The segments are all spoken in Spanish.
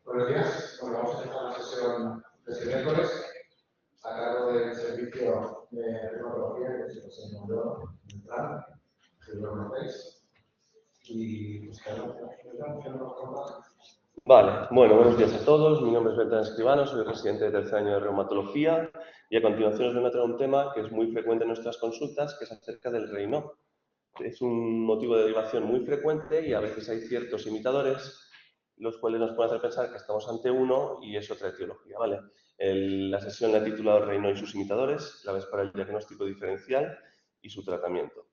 Buenos días. Bueno, vamos a empezar la sesión de este miércoles a cargo del servicio de reumatología que se nombró en el plan, que lo conocéis. Y pues Vale, bueno, buenos días a todos. Mi nombre es Beltrán Escribano, soy residente de tercer año de reumatología y a continuación os voy a traer un tema que es muy frecuente en nuestras consultas, que es acerca del Raynaud. Es un motivo de derivación muy frecuente y a veces hay ciertos imitadores los cuales nos pueden hacer pensar que estamos ante uno y es otra etiología, ¿vale? La sesión la he titulado Raynaud y sus imitadores, claves para el diagnóstico diferencial y su tratamiento.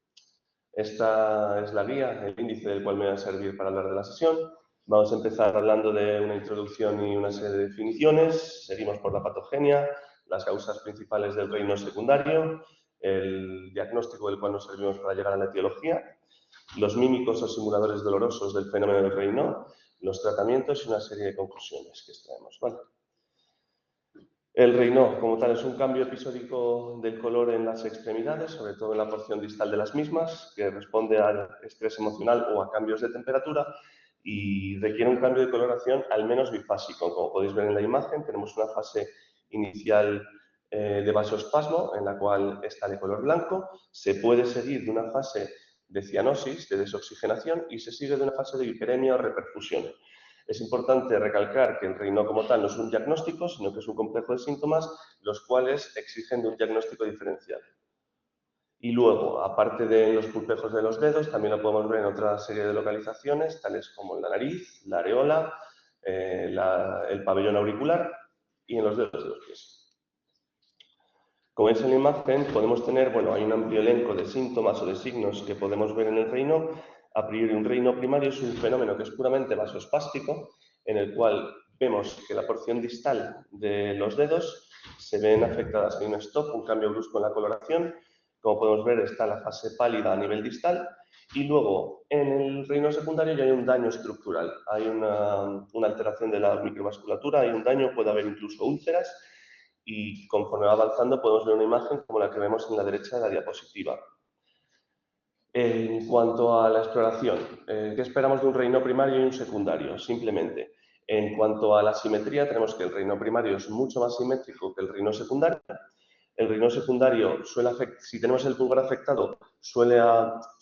Esta es la guía, el índice del cual me va a servir para hablar de la sesión. Vamos a empezar hablando de una introducción y una serie de definiciones. Seguimos por la patogenia, las causas principales del Raynaud secundario, el diagnóstico del cual nos servimos para llegar a la etiología, los mímicos o simuladores dolorosos del fenómeno del Raynaud, los tratamientos y una serie de conclusiones que extraemos. ¿Vale? El Raynaud, como tal, es un cambio episódico del color en las extremidades, sobre todo en la porción distal de las mismas, que responde al estrés emocional o a cambios de temperatura y requiere un cambio de coloración al menos bifásico. Como podéis ver en la imagen, tenemos una fase inicial de vasoespasmo, en la cual está de color blanco. Se puede seguir de una fase de cianosis, de desoxigenación, y se sigue de una fase de hiperemia o reperfusión. Es importante recalcar que el Raynaud como tal no es un diagnóstico, sino que es un complejo de síntomas, los cuales exigen de un diagnóstico diferencial. Y luego, aparte de los pulpejos de los dedos, también lo podemos ver en otra serie de localizaciones, tales como en la nariz, la areola, el pabellón auricular y en los dedos de los pies. Como veis en la imagen, podemos tener, bueno, hay un amplio elenco de síntomas o de signos que podemos ver en el Raynaud. A priori, un Raynaud primario es un fenómeno que es puramente vasoespástico, en el cual vemos que la porción distal de los dedos se ven afectadas. Hay un stop, un cambio brusco en la coloración. Como podemos ver, está la fase pálida a nivel distal. Y luego, en el Raynaud secundario ya hay un daño estructural. Hay una alteración de la microvasculatura, hay un daño, puede haber incluso úlceras. Y conforme va avanzando podemos ver una imagen como la que vemos en la derecha de la diapositiva. En cuanto a la exploración, ¿qué esperamos de un Raynaud primario y un secundario? Simplemente, en cuanto a la simetría, tenemos que el Raynaud primario es mucho más simétrico que el Raynaud secundario. El Raynaud secundario, si tenemos el pulgar afectado, suele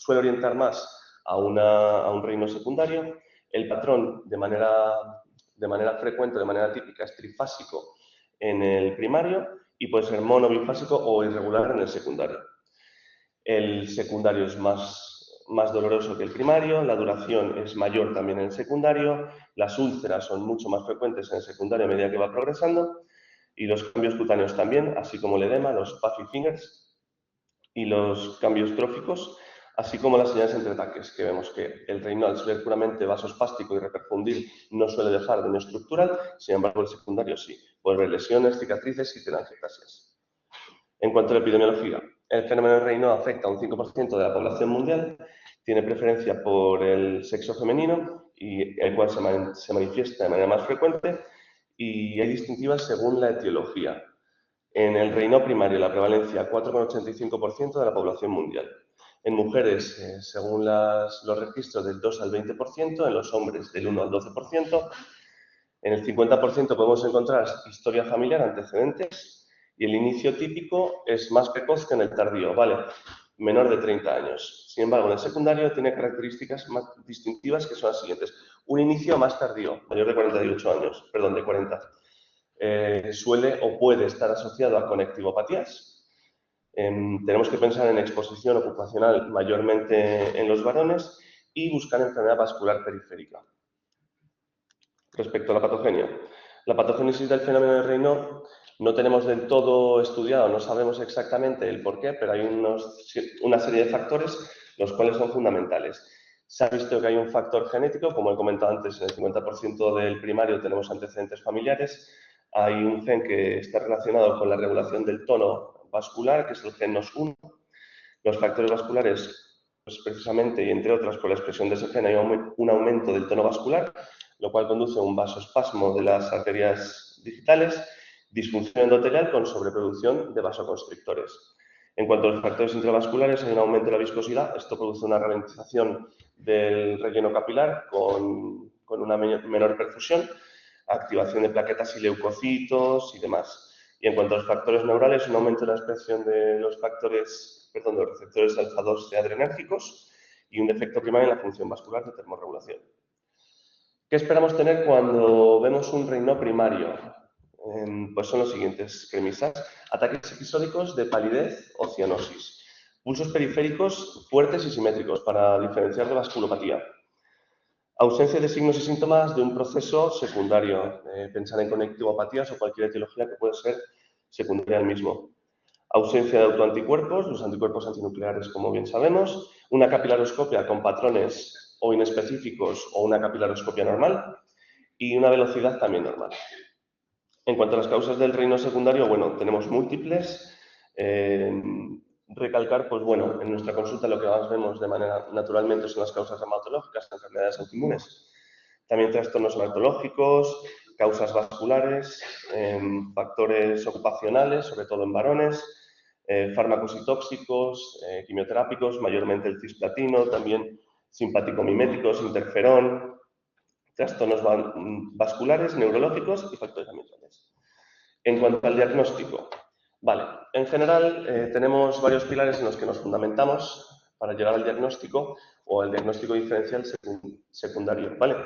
orientar más a un Raynaud secundario. El patrón, de manera frecuente, de manera típica, es trifásico en el primario y puede ser mono, bifásico o irregular en el secundario. El secundario es más doloroso que el primario, la duración es mayor también en el secundario, las úlceras son mucho más frecuentes en el secundario a medida que va progresando y los cambios cutáneos también, así como el edema, los puffy fingers y los cambios tróficos, así como las señales entre ataques, que vemos que el Raynaud, al ser puramente vasoespástico y reperfundir, no suele dejar daño estructural, sin embargo el secundario sí. Puede haber lesiones, cicatrices y telangiectasias. En cuanto a la epidemiología, el fenómeno del Raynaud afecta a un 5% de la población mundial, tiene preferencia por el sexo femenino, y el cual se manifiesta de manera más frecuente, y hay distintivas según la etiología. En el Raynaud primario, la prevalencia 4,85% de la población mundial. En mujeres, según los registros, del 2 al 20%, en los hombres del 1 al 12%. En el 50% podemos encontrar historia familiar, antecedentes, y el inicio típico es más precoz que en el tardío, ¿vale? Menor de 30 años. Sin embargo, en el secundario tiene características más distintivas que son las siguientes. Un inicio más tardío, mayor de 48 años, perdón, de 40. Suele o puede estar asociado a conectivopatías. Tenemos que pensar en exposición ocupacional mayormente en los varones y buscar enfermedad vascular periférica. Respecto a la patogenia, la patogénesis del fenómeno de Raynaud no tenemos del todo estudiado, no sabemos exactamente el por qué, pero hay una serie de factores los cuales son fundamentales. Se ha visto que hay un factor genético, como he comentado antes, en el 50% del primario tenemos antecedentes familiares. Hay un gen que está relacionado con la regulación del tono vascular, que es el gen NOS1. Los factores vasculares, pues precisamente, y entre otras, por la expresión de ese gen, hay un aumento del tono vascular, lo cual conduce a un vasoespasmo de las arterias digitales, disfunción endotelial con sobreproducción de vasoconstrictores. En cuanto a los factores intravasculares, hay un aumento de la viscosidad. Esto produce una ralentización del relleno capilar con una menor perfusión. activación de plaquetas y leucocitos y demás. Y en cuanto a los factores neurales, un aumento de la expresión de los receptores alfa 2 adrenérgicos y un defecto primario en la función vascular de termorregulación. ¿Qué esperamos tener cuando vemos un Raynaud primario? Pues son los siguientes premisas: ataques episódicos de palidez o cianosis, pulsos periféricos fuertes y simétricos para diferenciar de vasculopatía, ausencia de signos y síntomas de un proceso secundario, pensar en conectivopatías o cualquier etiología que puede ser secundaria al mismo, ausencia de autoanticuerpos, los anticuerpos antinucleares, como bien sabemos, una capilaroscopia con patrones o inespecíficos o una capilaroscopia normal y una velocidad también normal. En cuanto a las causas del Raynaud secundario, bueno, tenemos múltiples. Recalcar, pues bueno, en nuestra consulta lo que más vemos de manera naturalmente son las causas reumatológicas, enfermedades autoinmunes, también trastornos hematológicos, causas vasculares, factores ocupacionales, sobre todo en varones, fármacos y tóxicos, quimioterápicos, mayormente el cisplatino, también simpático-miméticos, interferón, trastornos vasculares, neurológicos y factores ambientales. En cuanto al diagnóstico, vale, en general tenemos varios pilares en los que nos fundamentamos para llegar al diagnóstico o al diagnóstico diferencial secundario, ¿vale?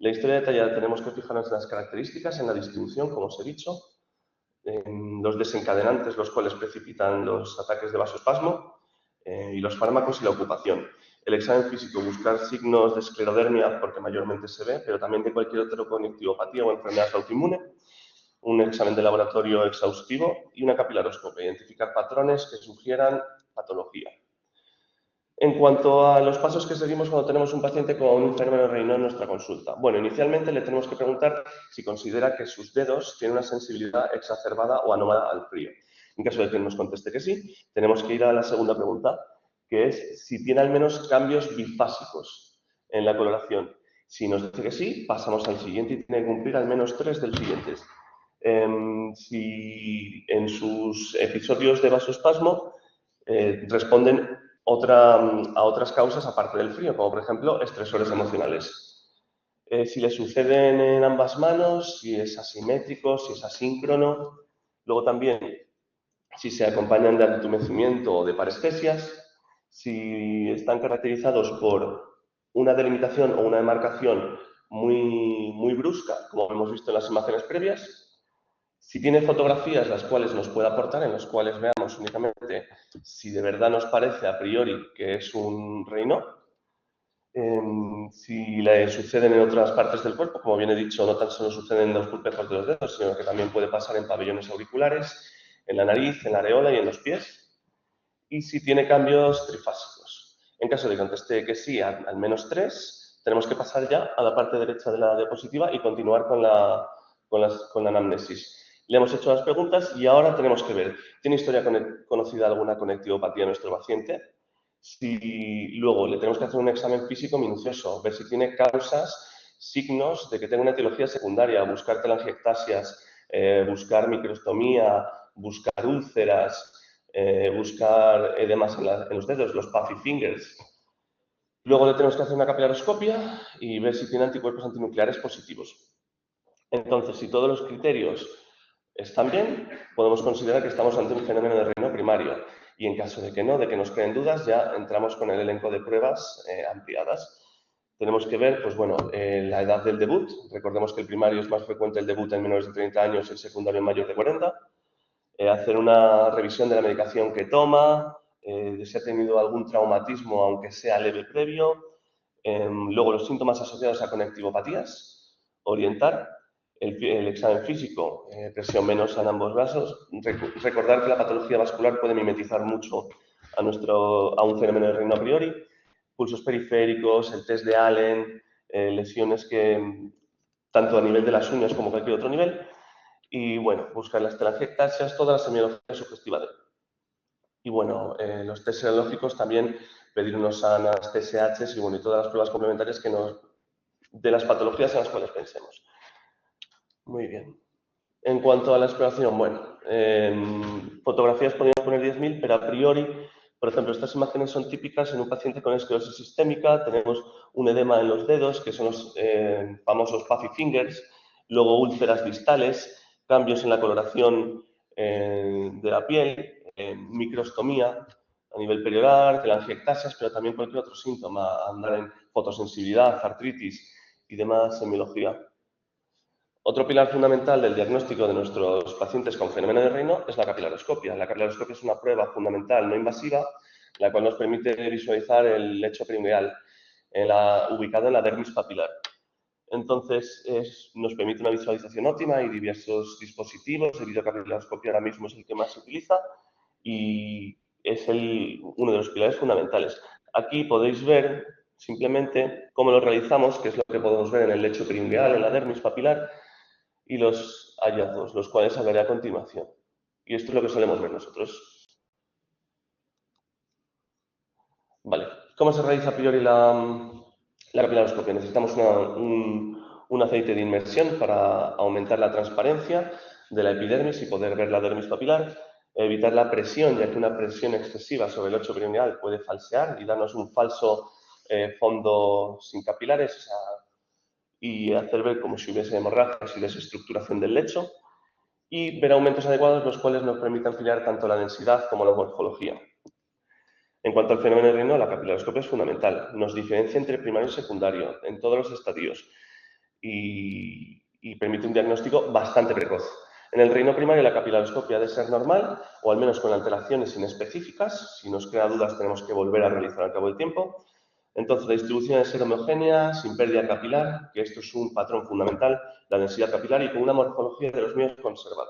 La historia detallada tenemos que fijarnos en las características, en la distribución, como os he dicho, en los desencadenantes, los cuales precipitan los ataques de vasoespasmo, y los fármacos y la ocupación. El examen físico, buscar signos de esclerodermia, porque mayormente se ve, pero también de cualquier otra conectivopatía o enfermedad autoinmune, un examen de laboratorio exhaustivo y una capilaroscopia, identificar patrones que sugieran patología. En cuanto a los pasos que seguimos cuando tenemos un paciente con un fenómeno Raynaud en nuestra consulta. Bueno, inicialmente le tenemos que preguntar si considera que sus dedos tienen una sensibilidad exacerbada o anómala al frío. En caso de que nos conteste que sí, tenemos que ir a la segunda pregunta, que es si tiene al menos cambios bifásicos en la coloración. Si nos dice que sí, pasamos al siguiente y tiene que cumplir al menos 3 de los siguientes. Si en sus episodios de vasoespasmo responden a otras causas aparte del frío, como por ejemplo estresores emocionales. Si le suceden en ambas manos, si es asimétrico, si es asíncrono. Luego también si se acompañan de entumecimiento o de parestesias, si están caracterizados por una delimitación o una demarcación muy brusca, como hemos visto en las imágenes previas. Si tiene fotografías las cuales nos puede aportar, en las cuales veamos únicamente si de verdad nos parece a priori que es un Raynaud, si le suceden en otras partes del cuerpo, como bien he dicho, no tan solo suceden en los pulpejos de los dedos, sino que también puede pasar en pabellones auriculares, en la nariz, en la areola y en los pies, y si tiene cambios trifásicos. En caso de que conteste que sí, al menos 3, tenemos que pasar ya a la parte derecha de la diapositiva y continuar con la anamnesis. Le hemos hecho las preguntas y ahora tenemos que ver, ¿tiene historia conocida alguna conectivopatía nuestro paciente? Si luego le tenemos que hacer un examen físico minucioso, ver si tiene causas, signos de que tenga una etiología secundaria, buscar telangiectasias, buscar microstomía, buscar úlceras, buscar edemas en los dedos, los puffy fingers. Luego le tenemos que hacer una capilaroscopia y ver si tiene anticuerpos antinucleares positivos. Entonces, si todos los criterios están bien, podemos considerar que estamos ante un fenómeno de Raynaud primario. Y en caso de que no, de que nos queden dudas, ya entramos con el elenco de pruebas ampliadas. Tenemos que ver, pues bueno, la edad del debut. Recordemos que el primario es más frecuente el debut en menores de 30 años y el secundario en mayores de 40. Hacer una revisión de la medicación que toma, de si ha tenido algún traumatismo, aunque sea leve previo. Luego los síntomas asociados a conectivopatías. Orientar. El examen físico, presión venosa en ambos brazos. Recordar que la patología vascular puede mimetizar mucho a un fenómeno de Raynaud a priori. Pulsos periféricos, el test de Allen, lesiones que tanto a nivel de las uñas como cualquier otro nivel. Y bueno, buscar las telangiectasias, toda la semiología sugestiva de él. Y bueno, los test serológicos también, pedir unos ANAS, TSHs y bueno, y todas las pruebas complementarias de las patologías en las cuales pensemos. Muy bien. En cuanto a la exploración, bueno, fotografías podríamos poner 10.000, pero a priori, por ejemplo, estas imágenes son típicas en un paciente con esclerosis sistémica. Tenemos un edema en los dedos, que son los famosos puffy fingers, Luego úlceras distales, cambios en la coloración de la piel, microstomía a nivel perioral, telangiectasias, pero también cualquier otro síntoma, andar en fotosensibilidad, artritis y demás semiología. Otro pilar fundamental del diagnóstico de nuestros pacientes con fenómeno de Raynaud es la capilaroscopia. La capilaroscopia es una prueba fundamental no invasiva, la cual nos permite visualizar el lecho perineal ubicado en la dermis papilar. Entonces, nos permite una visualización óptima y diversos dispositivos. El videocapilaroscopia ahora mismo es el que más se utiliza y es uno de los pilares fundamentales. Aquí podéis ver simplemente cómo lo realizamos, que es lo que podemos ver en el lecho perineal, en la dermis papilar, y los hallazgos, los cuales hablaré a continuación. Y esto es lo que solemos ver nosotros. Vale, ¿cómo se realiza a priori la capilaroscopia? Necesitamos un aceite de inmersión para aumentar la transparencia de la epidermis y poder ver la dermis papilar, evitar la presión, ya que una presión excesiva sobre el lecho perineal puede falsear y darnos un falso fondo sin capilares, y hacer ver como si hubiese hemorragias y desestructuración del lecho, y ver aumentos adecuados, los cuales nos permitan ampliar tanto la densidad como la morfología. En cuanto al fenómeno de Raynaud, la capilaroscopia es fundamental. Nos diferencia entre primario y secundario en todos los estadios y permite un diagnóstico bastante precoz. En el Raynaud primario, la capilaroscopia ha de ser normal o al menos con alteraciones inespecíficas. Si nos queda dudas, tenemos que volver a realizar al cabo del tiempo. Entonces, la distribución debe ser homogénea, sin pérdida capilar, que esto es un patrón fundamental, la densidad capilar y con una morfología de los míos conservada.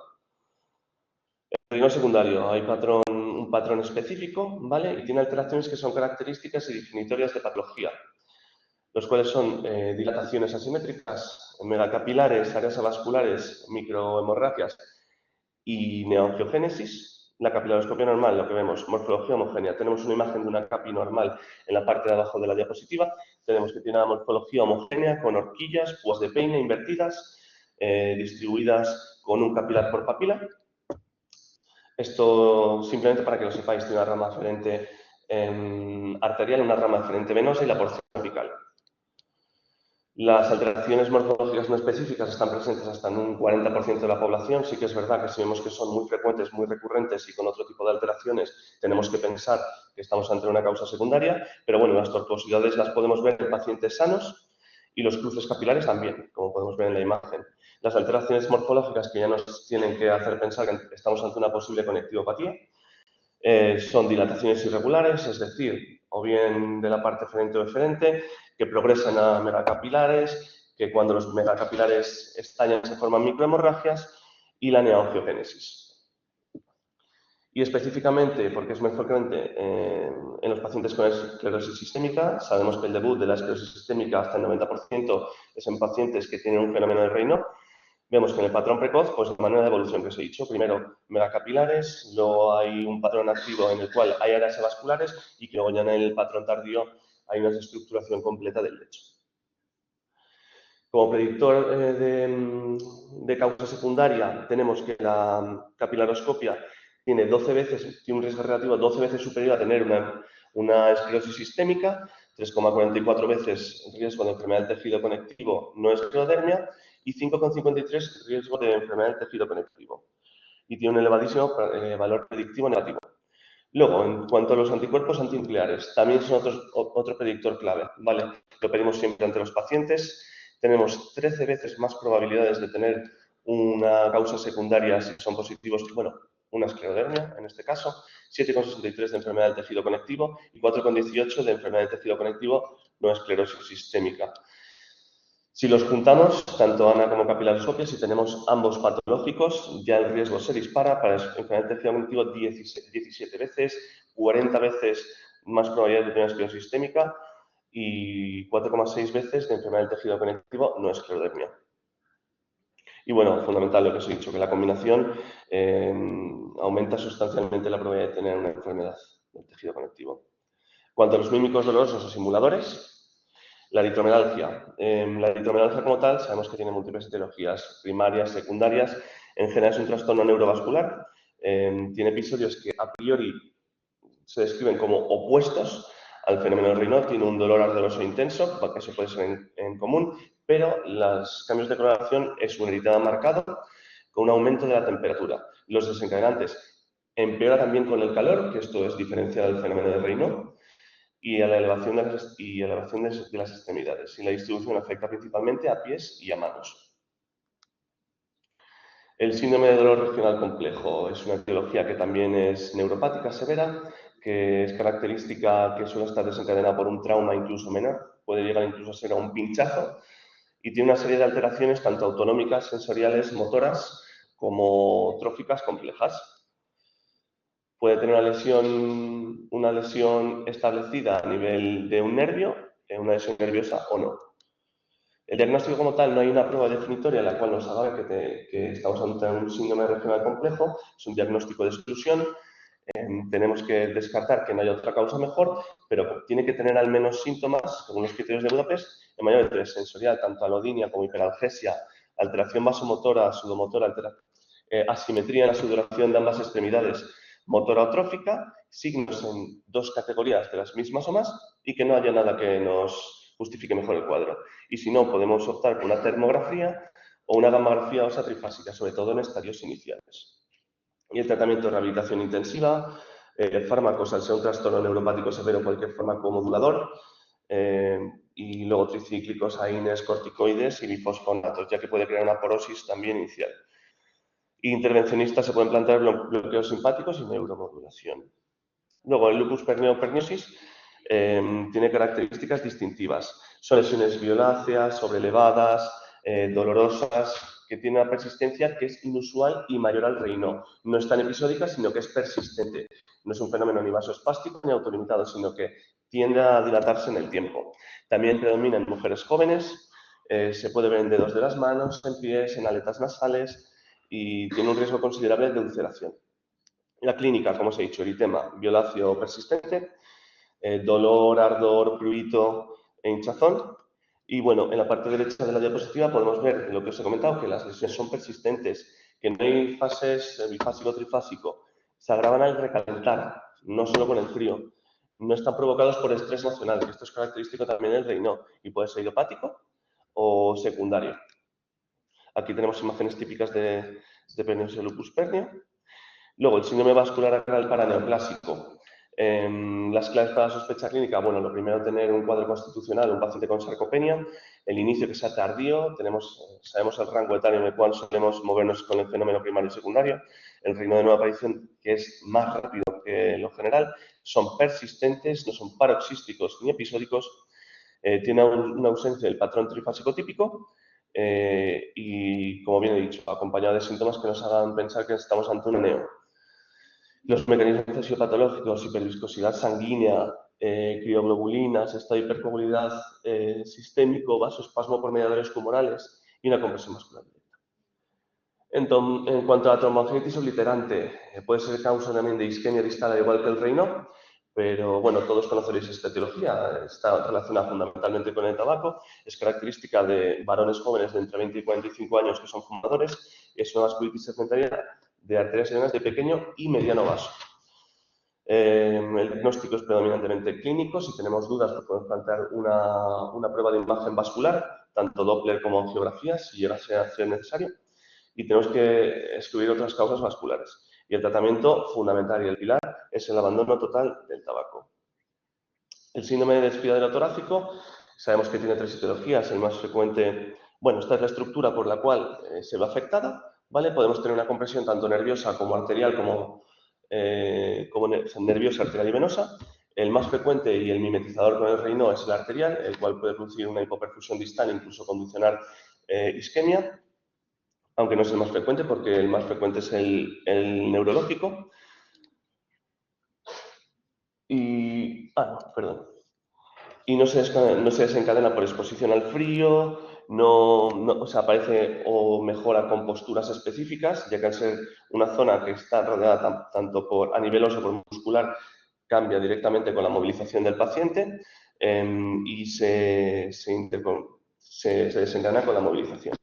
En el Raynaud secundario hay un patrón específico, ¿vale? Y tiene alteraciones que son características y definitorias de patología, los cuales son dilataciones asimétricas, megacapilares, áreas avasculares, microhemorragias y neoangiogénesis. La capilaroscopia normal, lo que vemos, morfología homogénea. Tenemos una imagen de una capi normal en la parte de abajo de la diapositiva. Tenemos que tiene una morfología homogénea con horquillas, púas de peine invertidas, distribuidas con un capilar por papila. Esto simplemente para que lo sepáis, tiene una rama aferente arterial, una rama aferente venosa y la porción apical. Las alteraciones morfológicas no específicas están presentes hasta en un 40% de la población. Sí que es verdad que si vemos que son muy frecuentes, muy recurrentes y con otro tipo de alteraciones, tenemos que pensar que estamos ante una causa secundaria. Pero bueno, las tortuosidades las podemos ver en pacientes sanos y los cruces capilares también, como podemos ver en la imagen. Las alteraciones morfológicas que ya nos tienen que hacer pensar que estamos ante una posible conectivopatía son dilataciones irregulares, es decir, o bien de la parte eferente o eferente, que progresan a megacapilares, que cuando los megacapilares estallan se forman microhemorragias, y la neoangiogénesis. Y específicamente, porque es muy frecuente en los pacientes con esclerosis sistémica, sabemos que el debut de la esclerosis sistémica hasta el 90% es en pacientes que tienen un fenómeno de Raynaud. Vemos que en el patrón precoz, pues de manera de evolución que os he dicho, primero megacapilares, luego hay un patrón activo en el cual hay áreas avasculares y que luego ya en el patrón tardío hay una desestructuración completa del lecho. Como predictor de causa secundaria, tenemos que la capilaroscopia tiene 12 veces, tiene un riesgo relativo 12 veces superior a tener una esclerosis sistémica, 3,44 veces el riesgo de enfermedad del tejido conectivo no esclerodermia y 5,53 riesgo de enfermedad del tejido conectivo. Y tiene un elevadísimo valor predictivo negativo. Luego, en cuanto a los anticuerpos antinucleares, también son otro predictor clave, ¿vale? Lo pedimos siempre ante los pacientes. Tenemos 13 veces más probabilidades de tener una causa secundaria si son positivos, bueno, una esclerodermia en este caso, 7,63 de enfermedad del tejido conectivo y 4,18 de enfermedad del tejido conectivo no esclerosis sistémica. Si los juntamos, tanto ANA como capilaroscopia, si tenemos ambos patológicos, ya el riesgo se dispara para enfermedad del tejido conectivo 17 veces, 40 veces más probabilidad de tener esclerosis sistémica y 4,6 veces de enfermedad del tejido conectivo no esclerodermia. Y bueno, fundamental lo que os he dicho, que la combinación aumenta sustancialmente la probabilidad de tener una enfermedad del tejido conectivo. En cuanto a los mímicos dolorosos o simuladores, la eritromelalgia. La eritromelalgia como tal sabemos que tiene múltiples etiologías primarias, secundarias. En general es un trastorno neurovascular. Tiene episodios que a priori se describen como opuestos al fenómeno Raynaud, tiene un dolor ardoroso intenso, que eso puede ser en común, pero los cambios de coloración es un eritema marcado con un aumento de la temperatura. Los desencadenantes empeora también con el calor, que esto es diferencial del fenómeno de Raynaud, y a la elevación de las extremidades. Y la distribución afecta principalmente a pies y a manos. El síndrome de dolor regional complejo es una etiología que también es neuropática severa, que es característica que suele estar desencadenada por un trauma incluso menor, puede llegar incluso a ser a un pinchazo, y tiene una serie de alteraciones tanto autonómicas, sensoriales, motoras, como tróficas complejas. Puede tener una lesión establecida a nivel de un nervio, una lesión nerviosa o no. El diagnóstico como tal, no hay una prueba definitoria en la cual nos haga que estamos ante un síndrome regional complejo, es un diagnóstico de exclusión. Tenemos que descartar que no haya otra causa mejor, pero tiene que tener al menos síntomas, según los criterios de Budapest, en mayor interés sensorial, tanto alodinia como hiperalgesia, alteración vasomotora, sudomotora, asimetría en la sudoración de ambas extremidades, motora o trófica, signos en dos categorías de las mismas o más, y que no haya nada que nos justifique mejor el cuadro. Y si no, podemos optar por una termografía o una gamografía ósea trifásica, sobre todo en estadios iniciales. Y el tratamiento de rehabilitación intensiva, fármacos al ser un trastorno neuropático severo, cualquier fármaco modulador, y luego tricíclicos, AINES, corticoides y bifosfonatos, ya que puede crear una porosis también inicial. Intervencionistas se pueden plantear bloqueos simpáticos y neuromodulación. Luego, el lupus perniosis tiene características distintivas. Son lesiones violáceas, sobrelevadas, dolorosas, que tienen una persistencia que es inusual y mayor al Raynaud. No es tan episódica, sino que es persistente. No es un fenómeno ni vasoespástico ni autolimitado, sino que tiende a dilatarse en el tiempo. También predomina en mujeres jóvenes, se puede ver en dedos de las manos, en pies, en aletas nasales y tiene un riesgo considerable de ulceración. La clínica, como os he dicho, eritema violáceo persistente, dolor, ardor, prurito e hinchazón. Y bueno, en la parte derecha de la diapositiva podemos ver lo que os he comentado, que las lesiones son persistentes, que no hay fases bifásico o trifásico. Se agravan al recalentar, no solo con el frío. No están provocados por estrés nacional, que esto es característico también del Raynaud y puede ser idiopático o secundario. Aquí tenemos imágenes típicas de perniosis de lupus pernio. Luego, el síndrome vascular acral paraneoplásico. Las claves para la sospecha clínica, bueno, lo primero, tener un cuadro constitucional, un paciente con sarcopenia, el inicio que sea tardío, sabemos el rango etario en el cual solemos movernos con el fenómeno primario y secundario, el Raynaud de nueva aparición, que es más rápido que lo general, son persistentes, no son paroxísticos ni episódicos, tiene una ausencia del patrón trifásico típico, y, como bien he dicho, acompañado de síntomas que nos hagan pensar que estamos ante un neo. Los mecanismos fisiopatológicos, hiperviscosidad sanguínea, crioglobulinas, estado de hipercoagulidad sistémico, vasoespasmo por mediadores tumorales y una compresión muscular directa. En cuanto a la tromboanginitis obliterante, puede ser causa también de isquemia distal, al igual que el Raynaud, pero bueno, todos conoceréis esta etiología, está relacionada fundamentalmente con el tabaco, es característica de varones jóvenes de entre 20 y 45 años que son fumadores, es una vasculitis secundaria de arterias serenas de pequeño y mediano vaso. El diagnóstico es predominantemente clínico. Si tenemos dudas, pues podemos plantear una prueba de imagen vascular, tanto Doppler como angiografía, si llegase a ser necesario. Y tenemos que excluir otras causas vasculares. Y el tratamiento fundamental y el pilar es el abandono total del tabaco. El síndrome de desfiladero torácico, sabemos que tiene tres etiologías. El más frecuente, bueno, esta es la estructura por la cual se ve afectada, ¿vale? Podemos tener una compresión tanto nerviosa como arterial, como nerviosa, arterial y venosa. El más frecuente y el mimetizador con el Raynaud es el arterial, el cual puede producir una hipoperfusión distal e incluso condicionar isquemia, aunque no es el más frecuente, porque el más frecuente es el neurológico. Y no se desencadena por exposición al frío, o sea, aparece o mejora con posturas específicas, ya que al ser una zona que está rodeada tanto a nivel óseo como muscular, cambia directamente con la movilización del paciente y se desencadena con la movilización.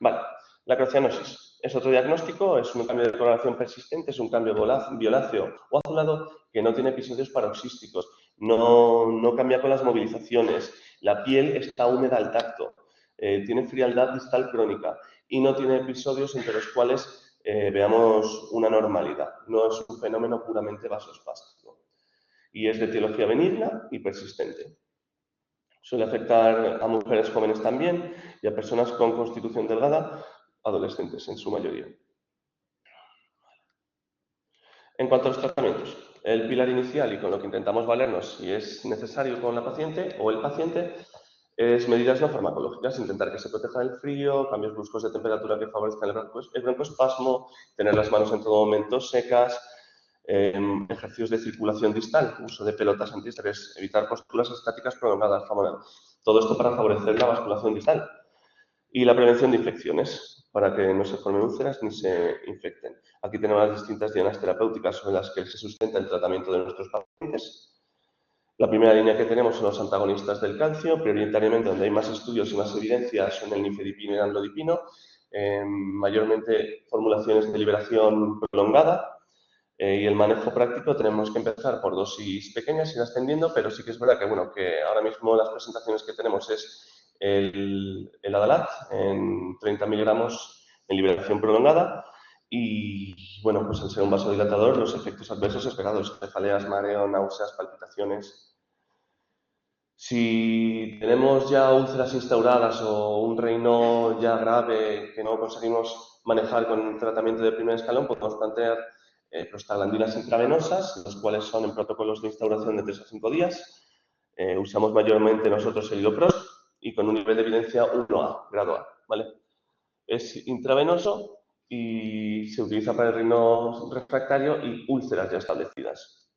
Vale, la crocianosis es otro diagnóstico, es un cambio de coloración persistente, es un cambio violáceo o azulado que no tiene episodios paroxísticos. no cambia con las movilizaciones, la piel está húmeda al tacto, tiene frialdad distal crónica y no tiene episodios entre los cuales veamos una normalidad. No es un fenómeno puramente vasospástico. Y es de etiología benigna y persistente. Suele afectar a mujeres jóvenes también y a personas con constitución delgada, adolescentes en su mayoría. En cuanto a los tratamientos, el pilar inicial y con lo que intentamos valernos si es necesario con la paciente o el paciente es medidas no farmacológicas, intentar que se proteja del frío, cambios bruscos de temperatura que favorezcan el broncoespasmo, tener las manos en todo momento secas, ejercicios de circulación distal, uso de pelotas antiestrés, evitar posturas estáticas prolongadas, todo esto para favorecer la vasculación distal. Y la prevención de infecciones, para que no se formen úlceras ni se infecten. Aquí tenemos las distintas dianas terapéuticas sobre las que se sustenta el tratamiento de nuestros pacientes. La primera línea que tenemos son los antagonistas del calcio, prioritariamente donde hay más estudios y más evidencias son el nifedipino y el amlodipino, mayormente formulaciones de liberación prolongada. Y el manejo práctico tenemos que empezar por dosis pequeñas, ir ascendiendo, pero sí que es verdad que, bueno, que ahora mismo las presentaciones que tenemos es el Adalat en 30 miligramos en liberación prolongada y, bueno, pues al ser un vasodilatador, los efectos adversos esperados, cefaleas, mareo, náuseas, palpitaciones. Si tenemos ya úlceras instauradas o un reino ya grave que no conseguimos manejar con un tratamiento de primer escalón, podemos plantear prostaglandinas intravenosas, los cuales son en protocolos de instauración de 3 a 5 días. Usamos mayormente nosotros el Iloprost y con un nivel de evidencia 1A, grado A, ¿vale? Es intravenoso y se utiliza para el reino refractario y úlceras ya establecidas.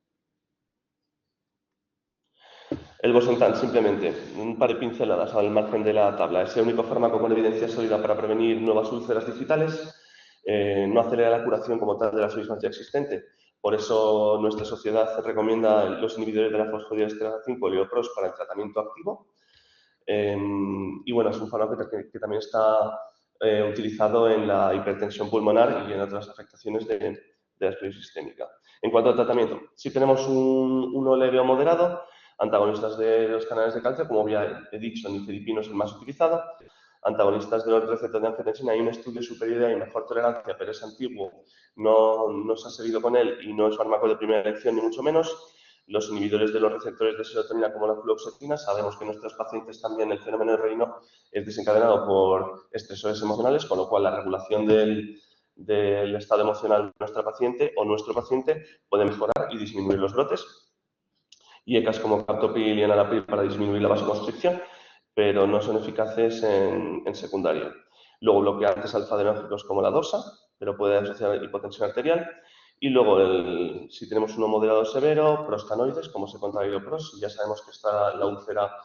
El Bosentan, simplemente, un par de pinceladas al margen de la tabla. Es el único fármaco con evidencia sólida para prevenir nuevas úlceras digitales. No acelera la curación como tal de las mismas ya existentes. Por eso nuestra sociedad recomienda los inhibidores de la fosfodiesterasa 5, el Ioprost, para el tratamiento activo. Y bueno, es un fármaco que también está utilizado en la hipertensión pulmonar y en otras afectaciones de la esclerosis sistémica. En cuanto al tratamiento, si tenemos uno leve o moderado, antagonistas de los canales de calcio, como ya he dicho, nifedipino es el más utilizado. Antagonistas de los receptores de angiotensina, hay un estudio superior y mejor tolerancia, pero es antiguo, no se ha seguido con él y no es fármaco de primera elección, ni mucho menos. Los inhibidores de los receptores de serotonina, como la fluoxetina, sabemos que en nuestros pacientes también el fenómeno de reino es desencadenado por estresores emocionales, con lo cual la regulación del estado emocional de nuestra paciente o nuestro paciente puede mejorar y disminuir los brotes. Y ECAs como captopril y enalapril para disminuir la vasoconstricción, pero no son eficaces en secundario. Luego bloqueantes alfa-adrenérgicos como la dorsa, pero puede asociar hipotensión arterial. Y luego, si tenemos uno moderado severo, prostanoides, como se contra el Ioprost, ya sabemos que está la úlcera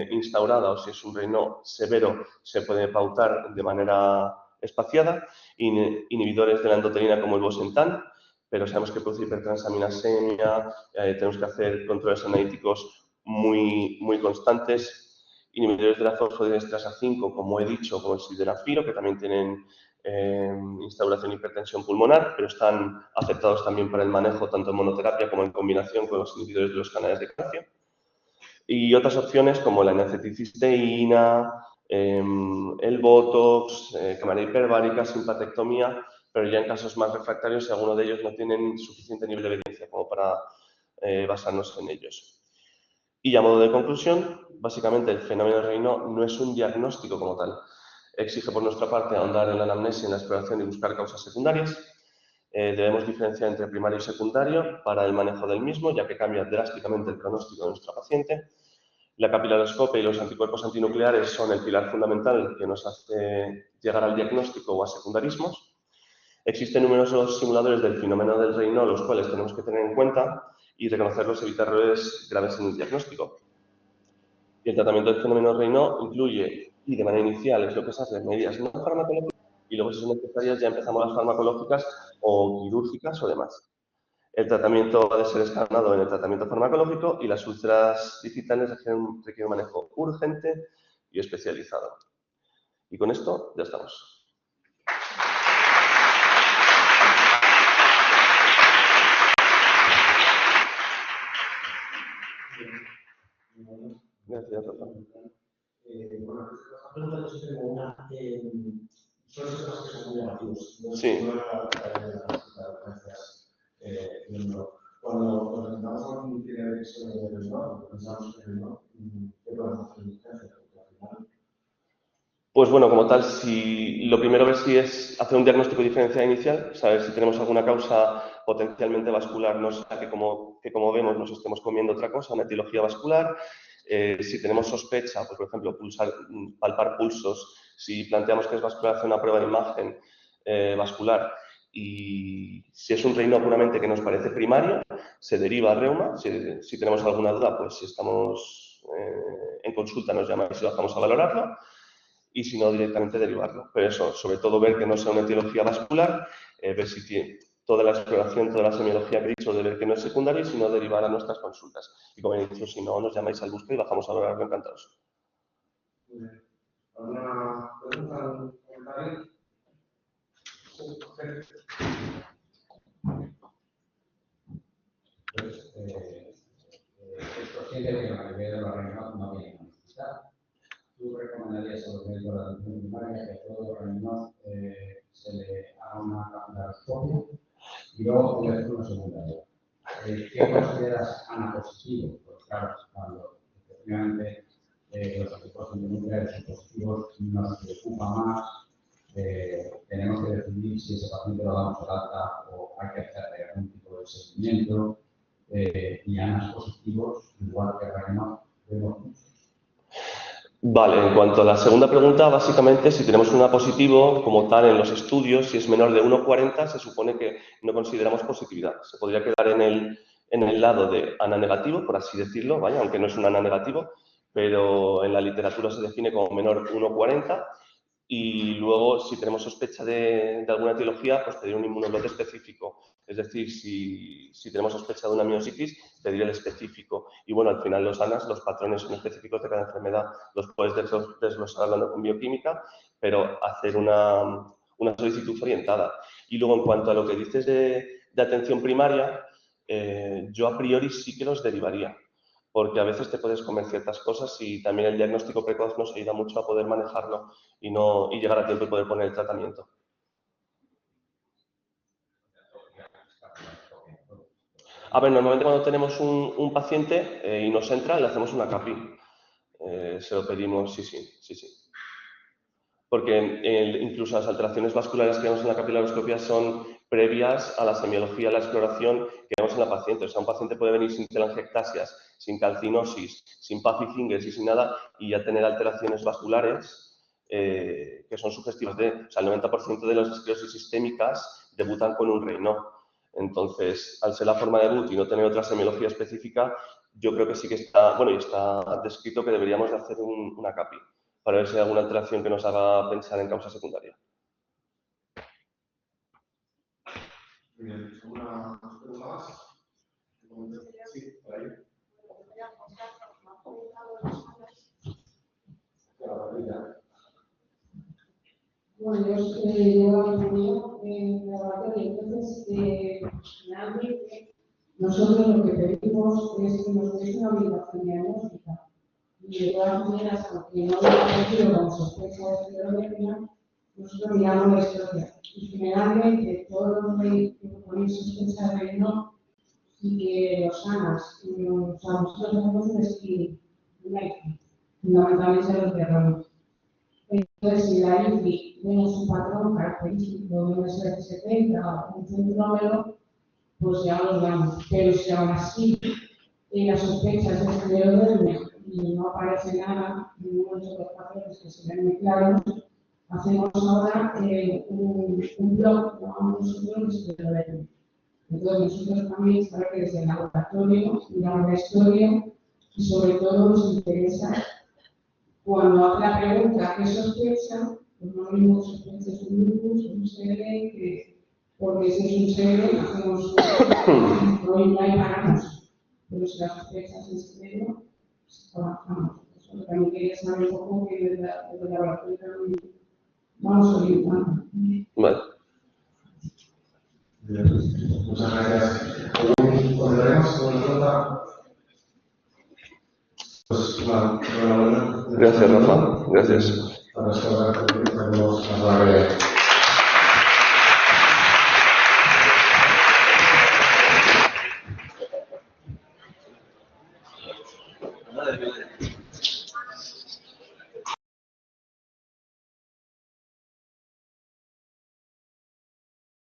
instaurada o si es un reino severo, se puede pautar de manera espaciada. Inhibidores de la endotelina como el Bosentan, pero sabemos que produce hipertransaminasemia, tenemos que hacer controles analíticos muy constantes. Inhibidores de la fosfodiesterasa 5, como he dicho, como el sildenafilo, que también tienen instauración de hipertensión pulmonar, pero están aceptados también para el manejo tanto en monoterapia como en combinación con los inhibidores de los canales de calcio. Y otras opciones como la N-acetilcisteína, el Botox, cámara hiperbárica, simpatectomía, pero ya en casos más refractarios, si alguno de ellos no tienen suficiente nivel de evidencia como para basarnos en ellos. Y a modo de conclusión, básicamente el fenómeno de Raynaud no es un diagnóstico como tal. Exige por nuestra parte ahondar en la anamnesis, en la exploración y buscar causas secundarias. Debemos diferenciar entre primario y secundario para el manejo del mismo, ya que cambia drásticamente el pronóstico de nuestra paciente. La capilaroscopia y los anticuerpos antinucleares son el pilar fundamental que nos hace llegar al diagnóstico o a secundarismos. Existen numerosos simuladores del fenómeno del Raynaud, los cuales tenemos que tener en cuenta y reconocerlos, evitar errores graves en el diagnóstico. Y el tratamiento del fenómeno Raynaud incluye, y de manera inicial, es lo que se hace, medidas no farmacológicas, y luego, si son necesarias, ya empezamos las farmacológicas o quirúrgicas o demás. El tratamiento ha de ser escalonado en el tratamiento farmacológico y las úlceras digitales requieren un manejo urgente y especializado. Y con esto ya estamos. Gracias, Rafa. Bueno, las preguntas que tengo una, son esos temas que son muy llamativos. Sí. Cuando intentamos con un criterios que son de Renault, pensamos que no, ¿qué podemos hacer en urgencia? Porque al final. Pues bueno, como tal, si lo primero ver si es hacer un diagnóstico diferencial inicial, saber si tenemos alguna causa potencialmente vascular, no sea que como vemos nos estemos comiendo otra cosa, una etiología vascular. Si tenemos sospecha, pues por ejemplo, palpar pulsos, si planteamos que es vascular, hacer una prueba de imagen vascular. Y si es un reino puramente que nos parece primario, se deriva a reuma. Si tenemos alguna duda, pues si estamos en consulta nos llamáis y bajamos a valorarlo. Y si no, directamente derivarlo. Pero eso, sobre todo ver que no sea una etiología vascular, ver si tiene toda la exploración, toda la semiología que he dicho, de ver que no es secundario y si no, derivar a nuestras consultas. Y como he dicho, si no, nos llamáis al busca y bajamos a valorarlo encantados. ¿Alguna pregunta, algún comentario? Pues, es consciente de que la mayoría de los reinos no vienen a necesitar. ¿Tú recomendarías a los médicos de la atención primaria que a todos los reinos se le haga una laparoscopia? Y luego voy a hacer una segunda. ¿Qué consideras anapositivo? Pues claro, cuando efectivamente los anticuerpos nucleares son positivos, nos preocupa más. Tenemos que decidir si ese paciente lo damos al alta o hay que hacerle algún tipo de seguimiento. Y anas positivos, igual que RANO, vemos muchos. Vale, en cuanto a la segunda pregunta, básicamente si tenemos un A positivo, como tal en los estudios, si es menor de 1,40 se supone que no consideramos positividad. Se podría quedar en el lado de ANA negativo, por así decirlo, vaya, aunque no es un ANA negativo, pero en la literatura se define como menor 1,40 y luego si tenemos sospecha de alguna etiología, pues pedir un inmunoblote específico. Es decir, si tenemos sospecha de una miositis, pedir el específico. Y bueno, al final los ANAs, los patrones son específicos de cada enfermedad, los puedes desglosar hablando con bioquímica, pero hacer una solicitud orientada. Y luego, en cuanto a lo que dices de atención primaria, yo a priori sí que los derivaría, porque a veces te puedes comer ciertas cosas y también el diagnóstico precoz nos ayuda mucho a poder manejarlo y llegar a tiempo y poder poner el tratamiento. A ver, normalmente cuando tenemos un paciente y nos entra, le hacemos una CAPI. Se lo pedimos, sí. Porque incluso las alteraciones vasculares que vemos en la capilaroscopia son previas a la semiología, a la exploración que vemos en la paciente. O sea, un paciente puede venir sin telangiectasias, sin calcinosis, sin Puffer Fingers y sin nada, y ya tener alteraciones vasculares que son sugestivas de... O sea, el 90% de las esclerosis sistémicas debutan con un Raynaud. Entonces, al ser la forma de debut y no tener otra semiología específica, yo creo que sí que está... Bueno, y está descrito que deberíamos de hacer una CAPI para ver si hay alguna alteración que nos haga pensar en causa secundaria. Muy bien, ¿alguna pregunta más? Sí, por ahí. Bueno, yo llevo el mío en el laboratorio, entonces finalmente nosotros lo que pedimos es que nos deis una orientación diagnóstica. Y de todas maneras, aunque no haya aparecido con sospecha de esclerodermia, nosotros miramos la historia. Y generalmente todos los que ponen sospecha de Raynaud y que los sanas, o sea, nosotros hacemos un screening, fundamentalmente los de Raynaud. Entonces, si la INFI vemos un patrón característico de un SR70 o un centrómero, pues ya los damos. Pero si aún así la sospecha es de esclerodermia y no aparece nada, ninguno de los patrones que se ven muy claros, hacemos ahora un blog, llamamos nosotros de esclerodermia. Entonces, nosotros también sabemos que desde el laboratorio miramos la historia y sobre todo nos interesa cuando hace la pregunta ¿qué sospecha? Pues no mismo sospecha es un lupus, un CL, porque si es un CL hacemos hoy no hay paramos, pero si la sospecha es CL, pues trabajamos. Eso también quería saber un poco que desde el laboratorio también vamos orientando. Vale. Muchas gracias. Continuaremos con la pregunta. Enhorabuena. Gracias, Rafa. Gracias. A restaurar